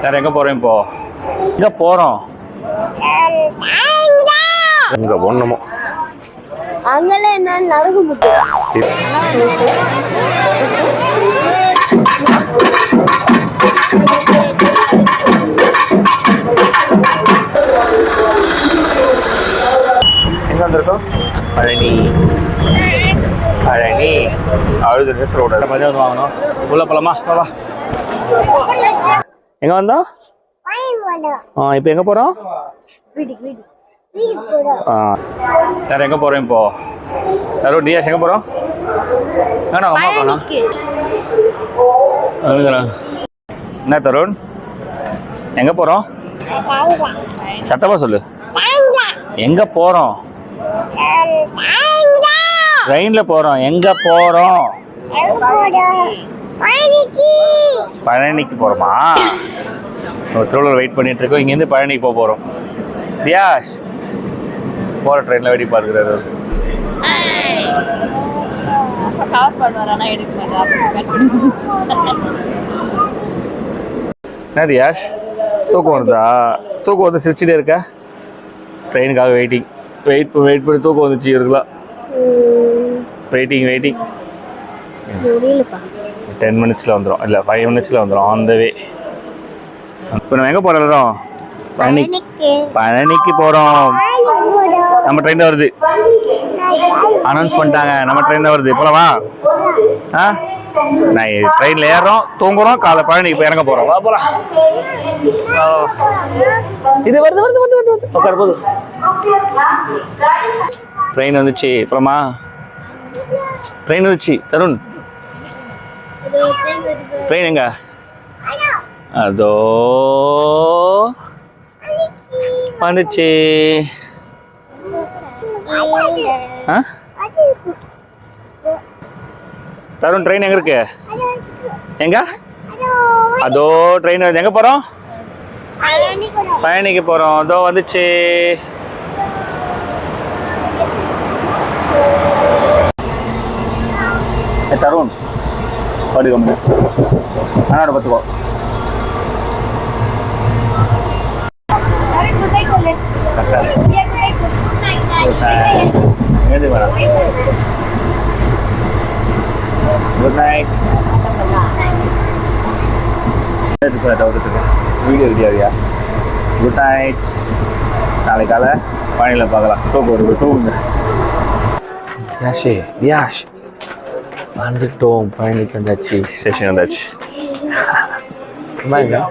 வேற எங்க போறோம் இப்போ? எங்க போறோம்? எங்க போனோமோ அங்கல என்ன நடக்கு முட்டு. எங்க வந்திருக்கோம்? பழனி. பழனி அழுது ட்ரெஸ் ரோட மதியம் வாங்கணும். உள்ள போலாமா? வா. எங்க வந்தோம்? இப்போ எங்க போறோம்? வேற எங்க போறோம் இப்போ? தருண் டியாஷ் எங்க போறோம்? அம்மா போனா என்ன தருண் எங்க போறோம்? சத்தமா சொல்லு. எங்க போறோம்? ட்ரெயின்ல போறோம். எங்க போறோம்? பழனிக்கு போறோமா? திருவள்ளூர் வெயிட் பண்ணிட்டு இருக்கோம். இங்கேருந்து பழனிக்கு போக போறோம். தியாஷ் போற ட்ரெயின்ல வெடி பார்க்கிறாரு. என்ன தியாஷ் தூக்கம் வருதா? தூக்கம் வந்து சிரிச்சுட்டே இருக்க. ட்ரெயினுக்காக வெயிட் பண்ணி தூக்கம் வந்துச்சு இருக்கலாம். வெயிட்டிங் 10 minutes வந்துடும். இல்லை 5 minutes வந்துடும். ஆன் த வே. இப்போ நம்ம எங்கே போகிறோம்? பழனிக்கு போகிறோம். நம்ம ட்ரெயின் தான் வருது. அனௌன்ஸ் பண்ணிட்டாங்க. நம்ம ட்ரெயின் தான் வருது. போகலாமா? நான் ட்ரெயினில் ஏறுறோம், தூங்குறோம், காலை பழனிக்கு போய் இறங்க போகிறோம். வா போகலாம். இது வருது உட்கார போகுது. ட்ரெயின் வந்துச்சு. போகலாமா? ட்ரெயின் வந்துச்சு. தருண் ட்ரெயின் எங்க? அதோ வந்துச்சு. தருண் ட்ரெயின் எங்க இருக்கு? எங்க? அதோ ட்ரெயின் வருது. எங்க போறோம்? பழனிக்கு போறோம். அதோ வந்துச்சு. தருண் படுக்க முடியும். ஆனால் பார்த்துக்கோ. Good night. வீடியோ ரெடியாவியா? Good night. நாளைக்கு காலை பழனியில் பார்க்கலாம். தூங்குங்க. தியாஷ் வந்துட்டோம். பழனிக்கு வந்தாச்சு. ஸ்டேஷன் வந்தாச்சு. அம்மா எங்கடா?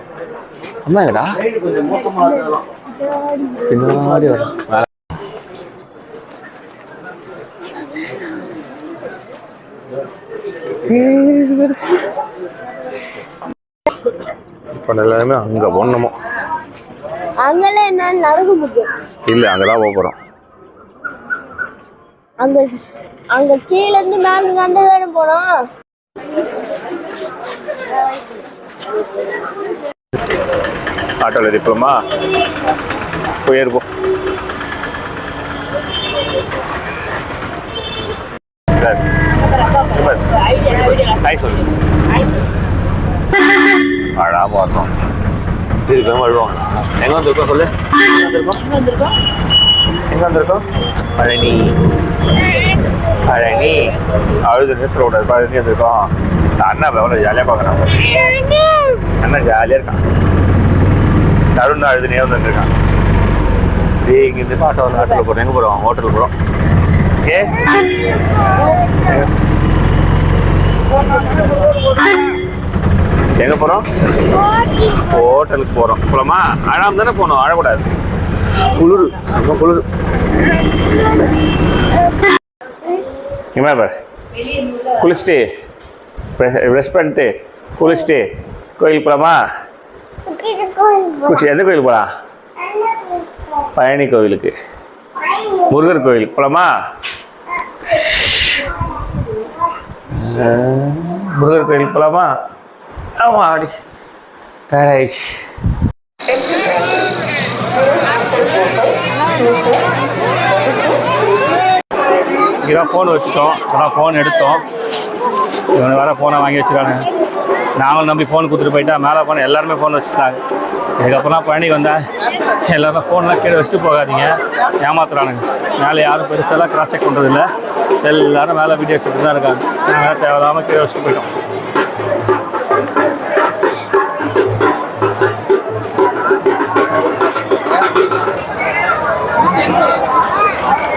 பின்னாடி வரும். இப்போ எல்லாருமே அங்கே போனோமோ. அங்கல என்ன நடக்கு முட்டு. இல்லை அங்கதான் போக போகிறோம். அங்க கீழ இருந்து மேல வந்து வேற போனோம். ஆட்டோல இருப்போமா? போயிருப்போம். சொல்லு. அழாம வரணும். திருப்பி வருவோம். எங்க வந்திருக்கோம் சொல்லு. எங்க வந்திருக்கோம்? பழனி. அழுது ட்ரெஸ் ரோட பழனி வந்திருக்கோம். அண்ணா எவ்வளோ ஜாலியாக பார்க்குறான். அண்ணா ஜாலியாக இருக்கான். தருண் தான் அழுதுனே வந்துருக்கான். இங்கேருந்து ஆட்டோவில் போகிறோம். எங்கே போகிறோம்? ஹோட்டலுக்கு போகிறோம். எங்கே போகிறோம்? ஹோட்டலுக்கு போகிறோம். போகலாமா? அழாம தானே போகணும். அழக்கூடாது. குளிர் ரொம்ப குளிர். பாரு குளிச்சுட்டு ப்ரெஷ் பண்ணிட்டு குளிச்சுட்டு கோயிலுக்கு போகலாமா? எந்த கோயிலுக்கு போகலாம்? பழனி கோவிலுக்கு. முருகர் கோயிலுக்கு போகலாமா? முருகர் கோயிலுக்கு போகலாமா? ஆமாம் அப்படி டயர்டாயிடுச்சு. இங்கேதான் ஃபோன் வச்சுட்டோம். இப்போதான் ஃபோன் எடுத்தோம். இவனை வேறு ஃபோனை வாங்கி வச்சுக்கானு. நாங்களும் நம்பி ஃபோன் கொடுத்துட்டு போயிட்டா மேலே போனால் எல்லாருமே ஃபோன் வச்சுட்டாங்க. இதுக்கப்புறம் பழனிக்கு வந்தால் எல்லோரும் ஃபோன்லாம் கீழே வச்சுட்டு போகாதீங்க, ஏமாத்துறானுங்க. மேலே யாரும் பெருசாலாம் கிராஸ் செக் பண்ணுறதில்ல, எல்லோரும் மேலே வீடியோஸ் எடுத்து தான் இருக்காங்க. நாங்கள் தேவையில்லாமல் கீழே வச்சுட்டு போயிட்டோம்.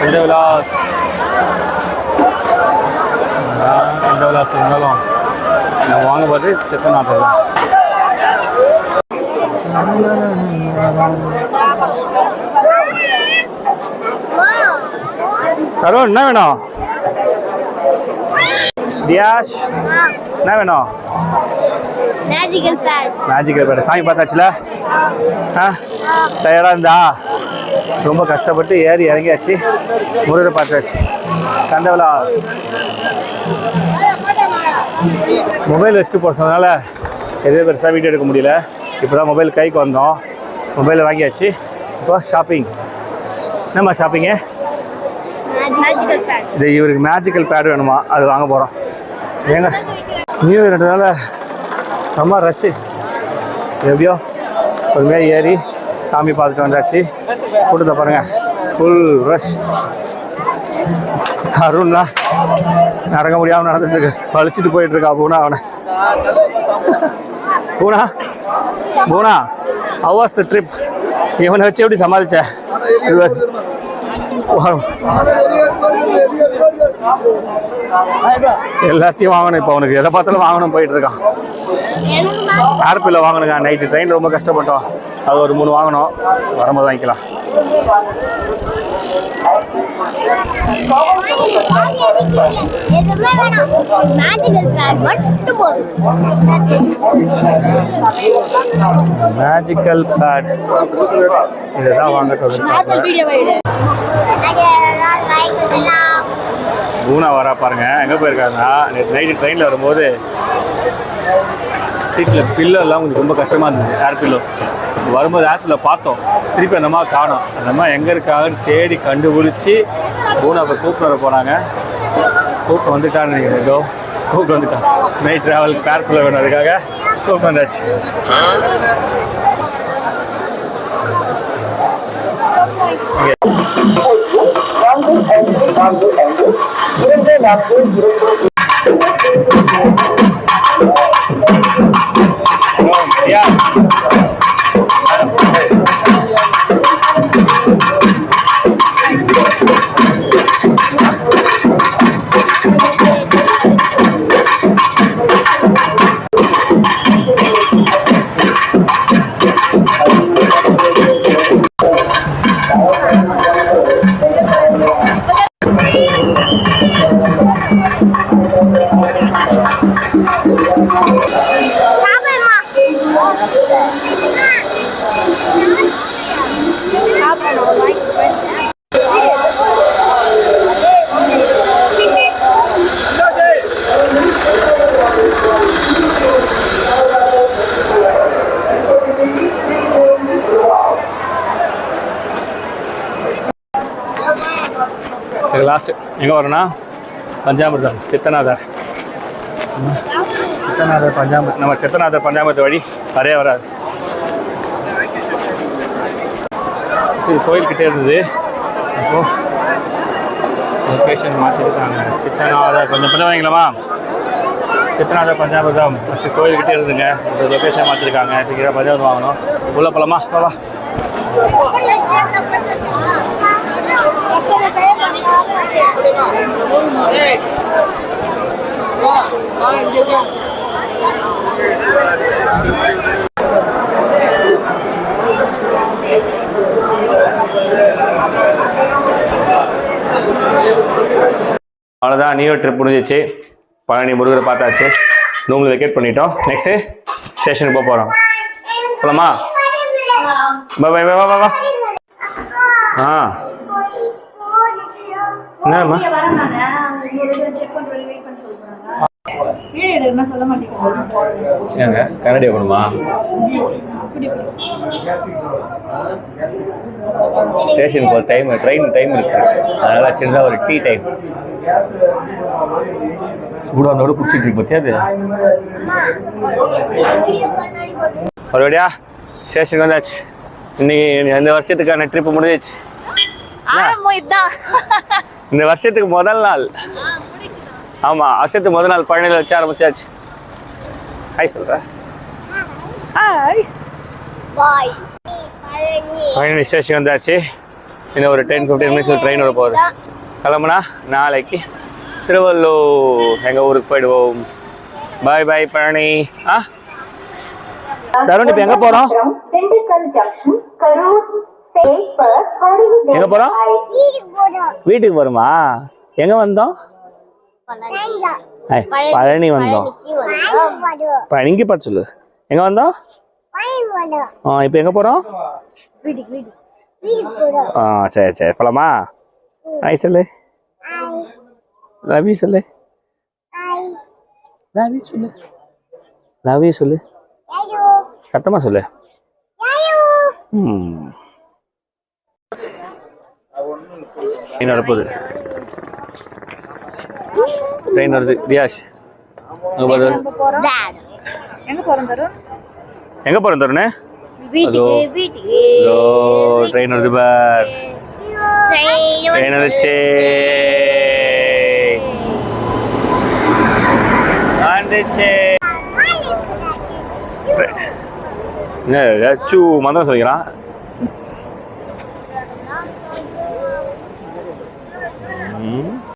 இந்த விலாஸ் இருந்தாலும் நான் வாங்க போது சித்தநாட்டில் தான். தருண் என்ன வேணும்? தியாஷ் என்ன வேணும்? Magical bad. மேஜிக்கல் பேட் சாமி பார்த்தாச்சுல? டயர்டாக இருந்தா ரொம்ப கஷ்டப்பட்டு ஏறி இறங்கியாச்சு, முருகரை பார்த்தாச்சு. கந்தவிலாஸ் மொபைல் வச்சுட்டு போக சொன்னதால எதுவும் பெருசாக வீடியோ எடுக்க முடியல. இப்போ தான் மொபைல் கைக்கு வந்தோம், மொபைலை வாங்கியாச்சு. இப்போ ஷாப்பிங். என்னம்மா ஷாப்பிங்கு? Magical bad. இது இவருக்கு மேஜிக்கல் பேட் வேணுமா, அது வாங்க போகிறோம். ஏங்க நியூ இயர்ன்றதுனால செம்ம ரஷ்ஷு. எப்படியோ ஒரு மாரி ஏறி சாமி பார்த்துட்டு வந்தாச்சு. கூட்டத்தை பாருங்கள், ஃபுல் ரஷ். அருண்னா நடக்க முடியாமல் நடந்துட்டுருக்கு, வலிச்சுட்டு போயிட்டுருக்கா பூனா. அவனை பூனா பூனா ஹவ் வாஸ் த ட்ரிப்? இவனை வச்சு எப்படி சமாளிச்ச? எல்லாத்தையும் வாங்கணும் இப்போ, அவனுக்கு எதை பார்த்தாலும் வாங்கணும் போயிட்டு இருக்கான். ஏர்பில்ல வாங்கணுங்க, நைட்டு ட்ரெயின் ரொம்ப கஷ்டப்பட்டோம், அது ஒரு 3 வாங்கணும், வரும்போது வாங்கிக்கலாம். மேஜிக்கல் பேட் இதுதான் வாங்க பூனா வரா பாருங்க. எங்கே போயிருக்காங்கன்னா நேற்று நைட்டு ட்ரெயினில் வரும்போது சீட்டில் பில்லோ எல்லாம் கொஞ்சம் ரொம்ப கஷ்டமாக இருந்தது, ஏர் பில்லோ. வரும்போது ஏர்பில்ல பார்த்தோம், திருப்பி அந்த மாதிரி காணோம். அந்த மாதிரி எங்கே இருக்காங்கன்னு தேடி கண்டுபிடிச்சி பூனா இப்போ கூப்பிட்டு வர போனாங்க. கூப்பிட்டு வந்துட்டான்னு நினைக்கிறேன், ஏதோ கூப்பிட்டு வந்துட்டான். நைட் ட்ராவலுக்கு ஏர் பில்லோ வேணும், அதுக்காக கூப்பிட்டு வந்தாச்சு. லாஸ்ட்டு எங்கே வரோன்னா பஞ்சாமிர்தம், சித்தநாதர். சித்தநாதர் பஞ்சாமிர்தம், நம்ம சித்தநாதர் பஞ்சாமிர்த வழி வரவே வராது. சரி, கோயில்கிட்டே இருந்தது, இப்போது லொக்கேஷன் மாற்றிருக்காங்க. சித்தநாதர் கொஞ்சம் பஞ்சம் வாங்கிக்கலாமா? சித்தநாதர் பஞ்சாமிர்தம் ஃபஸ்ட்டு கோயில்கிட்டே இருந்துங்க, இப்போ லொக்கேஷன் மாற்றிருக்காங்க. சீக்கிரம் பஞ்சாமிர்தம் வாங்கணும். உள்ள போகலாமா? வா. அவ்வளோதான், நியூ ட்ரிப் முடிஞ்சிச்சு. பழனி முருகரை பார்த்தாச்சு, ரூமில் வெக்கேட் பண்ணிட்டோம். நெக்ஸ்ட்டு ஸ்டேஷனுக்கு போக போகிறோம். போகலாமா? பாய் பாய் வா வா வா. என்னம்மா ஏங்க கன்னடியா போகணுமா? ஸ்டேஷனுக்கு ஒரு ட்ரெயின் டைம் இருக்கு, அதனால சின்னதாக ஒரு டீ டைம். சூடானோட பிடிச்சிட்டு இருக்கு பத்தியா அது ஒருபடியா ஸ்டேஷனுக்கு வந்தாச்சு. இன்னைக்கு இந்த வருஷத்துக்கான ட்ரிப்பு முடிஞ்சிச்சு. இந்த வருஷத்துக்கு முதல் நாள். ஆமா, வருஷத்துக்கு முதல் நாள் பழனியில் வச்சு ஆரம்பிச்சாச்சு. ஹாய் சொல்ற. Hi bye. பழனி ஸ்டேஷன் வந்தாச்சு. இன்னும் ஒரு 10-15 மினிட்ஸில் ட்ரெயின் வர போகுது. கிளம்புனா நாளைக்கு திருவள்ளூர் எங்கள் ஊருக்கு போயிடுவோம். பாய் பாய் பழனி. தருண் இப்போ எங்கே போகிறோம்? எங்கே போகிறோம்? வீட்டுக்கு போகிறோமா? எங்கே வந்தோம்? பழனி வந்தோம். இங்கே பார்த்து சொல்லு. எங்கே வந்தோம்? இப்போ எங்கே போகிறோம்? சரி சரி போலாமா? ஹாய் சொல்லு. லவ் யூ சொல்லு. லவ் யூ சொல்லு. லவ் யூ சொல்லு. சத்தமாக சொல்லு. ட்ரெயின் வரப்போகுது. ட்ரெயின் வருது. ரியாஷ் எங்கே போகிறோம் தருண்? ட்ரெயின் வருது பார். ட்ரெயின் வந்துச்சு. என்ன மந்திரம் சொல்லிக்கிறான்.